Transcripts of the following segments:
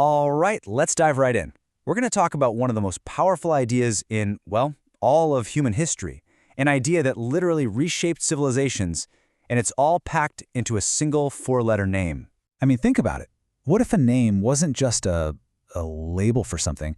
All right, let's dive right in. We're going to talk about one of the most powerful ideas in, well, all of human history, an idea that literally reshaped civilizations, and it's all packed into a single four-letter name. I mean, think about it. What if a name wasn't just a label for something,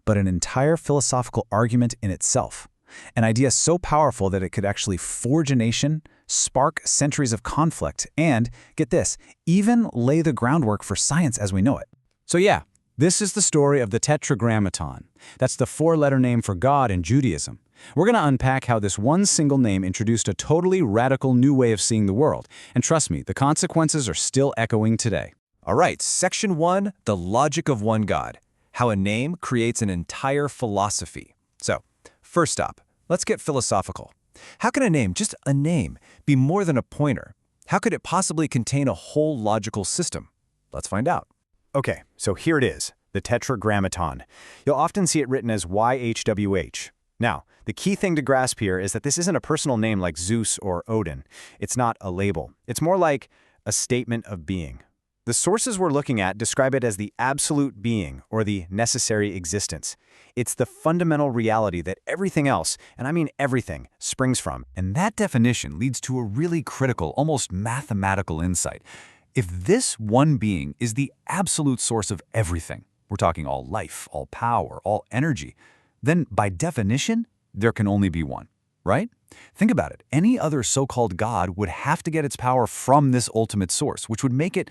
but an entire philosophical argument in itself? An idea so powerful that it could actually forge a nation, spark centuries of conflict, and, get this, even lay the groundwork for science as we know it. So yeah, this is the story of the Tetragrammaton. That's the four-letter name for God in Judaism. We're going to unpack how this one single name introduced a totally radical new way of seeing the world. And trust me, the consequences are still echoing today. All right, Section 1, the logic of one God, how a name creates an entire philosophy. So, first up, let's get philosophical. How can a name, just a name, be more than a pointer? How could it possibly contain a whole logical system? Let's find out. Okay, so here it is, the Tetragrammaton. You'll often see it written as YHWH. Now, the key thing to grasp here is that this isn't a personal name like Zeus or Odin. It's not a label. It's more like a statement of being. The sources we're looking at describe it as the absolute being, or the necessary existence. It's the fundamental reality that everything else, and I mean everything, springs from. And that definition leads to a really critical, almost mathematical insight. If this one being is the absolute source of everything, we're talking all life, all power, all energy, then by definition, there can only be one, right? Think about it. Any other so-called God would have to get its power from this ultimate source, which would make it,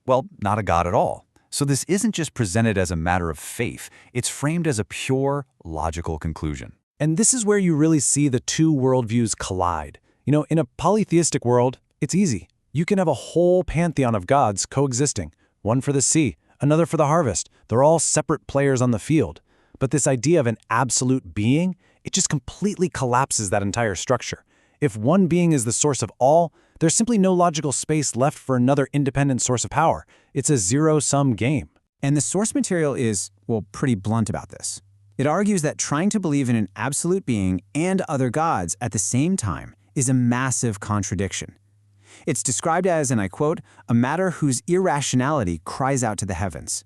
well, not a God at all. So this isn't just presented as a matter of faith, it's framed as a pure, logical conclusion. And this is where you really see the two worldviews collide. You know, in a polytheistic world, it's easy. You can have a whole pantheon of gods coexisting, one for the sea, another for the harvest. They're all separate players on the field. But this idea of an absolute being, it just completely collapses that entire structure. If one being is the source of all, there's simply no logical space left for another independent source of power. It's a zero-sum game. And the source material is, well, pretty blunt about this. It argues that trying to believe in an absolute being and other gods at the same time is a massive contradiction. It's described as, and I quote, a matter whose irrationality cries out to the heavens.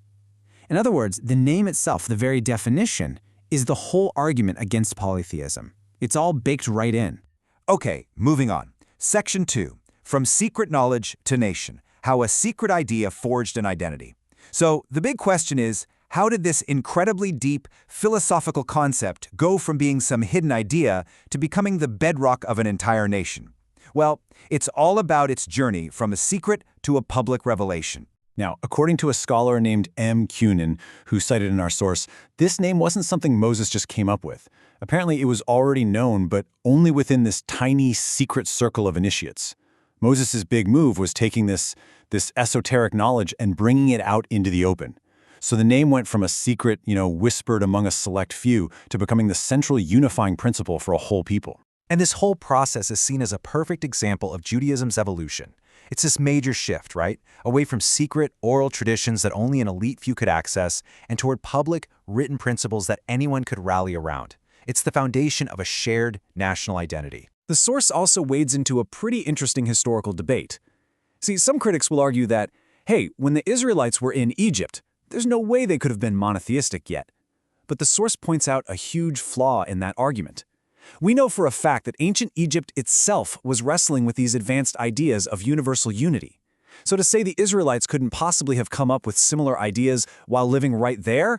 In other words, the name itself, the very definition, is the whole argument against polytheism. It's all baked right in. Okay, moving on. Section 2, from secret knowledge to nation, how a secret idea forged an identity. So the big question is, how did this incredibly deep philosophical concept go from being some hidden idea to becoming the bedrock of an entire nation? Well, it's all about its journey from a secret to a public revelation. Now, according to a scholar named M. Cunin, who's cited in our source, this name wasn't something Moses just came up with. Apparently, it was already known, but only within this tiny secret circle of initiates. Moses' big move was taking this esoteric knowledge and bringing it out into the open. So the name went from a secret, whispered among a select few to becoming the central unifying principle for a whole people. And this whole process is seen as a perfect example of Judaism's evolution. It's this major shift, right? Away from secret, oral traditions that only an elite few could access, and toward public, written principles that anyone could rally around. It's the foundation of a shared national identity. The source also wades into a pretty interesting historical debate. See, some critics will argue that, hey, when the Israelites were in Egypt, there's no way they could have been monotheistic yet. But the source points out a huge flaw in that argument. We know for a fact that ancient Egypt itself was wrestling with these advanced ideas of universal unity. So to say the Israelites couldn't possibly have come up with similar ideas while living right there,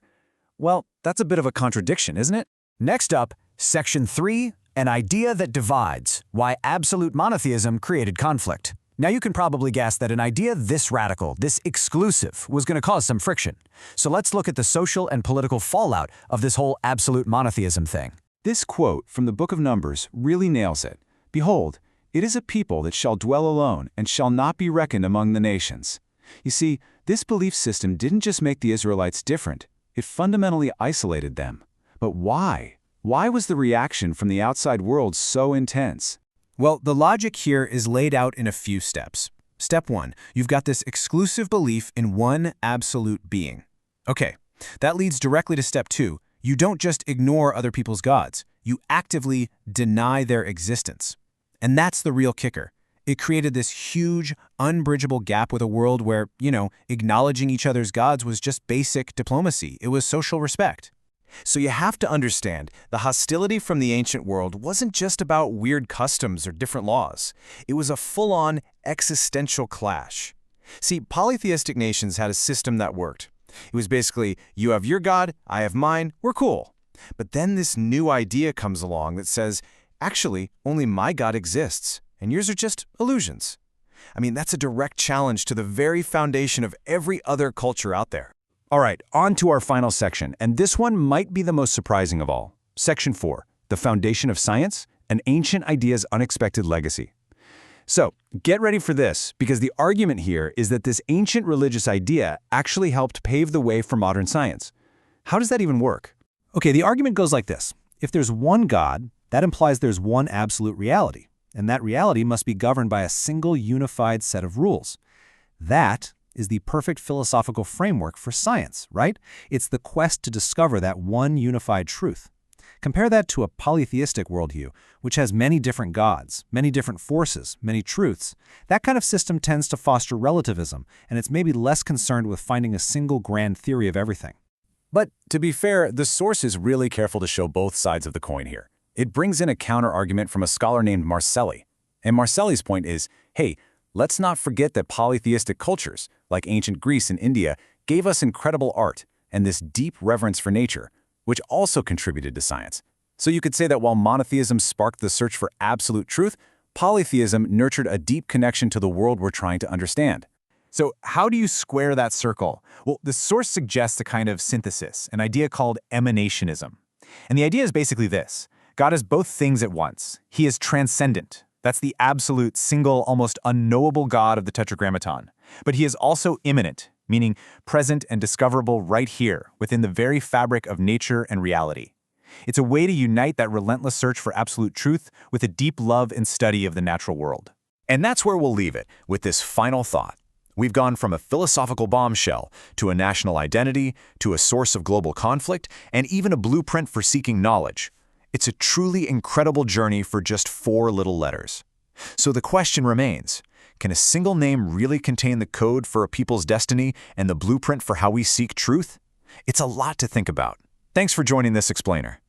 well, that's a bit of a contradiction, isn't it? Next up, Section 3, an idea that divides, why absolute monotheism created conflict. Now you can probably guess that an idea this radical, this exclusive, was going to cause some friction. So let's look at the social and political fallout of this whole absolute monotheism thing. This quote from the book of Numbers really nails it. Behold, it is a people that shall dwell alone and shall not be reckoned among the nations. You see, this belief system didn't just make the Israelites different, it fundamentally isolated them. But why? Why was the reaction from the outside world so intense? Well, the logic here is laid out in a few steps. Step 1, you've got this exclusive belief in one absolute being. Okay, that leads directly to step 2. You don't just ignore other people's gods, you actively deny their existence. And that's the real kicker. It created this huge, unbridgeable gap with a world where, acknowledging each other's gods was just basic diplomacy. It was social respect. So you have to understand, the hostility from the ancient world wasn't just about weird customs or different laws. It was a full-on existential clash. See, polytheistic nations had a system that worked. It was basically, you have your god, I have mine, we're cool. But then this new idea comes along that says, actually, only my god exists, and yours are just illusions. I mean, that's a direct challenge to the very foundation of every other culture out there. All right, on to our final section, and this one might be the most surprising of all. Section 4, the foundation of science, an ancient idea's unexpected legacy. So, get ready for this, because the argument here is that this ancient religious idea actually helped pave the way for modern science. How does that even work? Okay, the argument goes like this. If there's one God, that implies there's one absolute reality, and that reality must be governed by a single unified set of rules. That is the perfect philosophical framework for science, right? It's the quest to discover that one unified truth. Compare that to a polytheistic worldview, which has many different gods, many different forces, many truths. That kind of system tends to foster relativism, and it's maybe less concerned with finding a single grand theory of everything. But to be fair, the source is really careful to show both sides of the coin here. It brings in a counter-argument from a scholar named Marcelli. And Marcelli's point is, hey, let's not forget that polytheistic cultures, like ancient Greece and India, gave us incredible art and this deep reverence for nature, which also contributed to science. So you could say that while monotheism sparked the search for absolute truth, polytheism nurtured a deep connection to the world we're trying to understand. So how do you square that circle? Well, the source suggests a kind of synthesis, an idea called emanationism. And the idea is basically this. God is both things at once. He is transcendent. That's the absolute, single, almost unknowable God of the Tetragrammaton. But he is also immanent, meaning present and discoverable right here, within the very fabric of nature and reality. It's a way to unite that relentless search for absolute truth with a deep love and study of the natural world. And that's where we'll leave it, with this final thought. We've gone from a philosophical bombshell to a national identity, to a source of global conflict, and even a blueprint for seeking knowledge. It's a truly incredible journey for just 4 little letters. So the question remains, can a single name really contain the code for a people's destiny and the blueprint for how we seek truth? It's a lot to think about. Thanks for joining this explainer.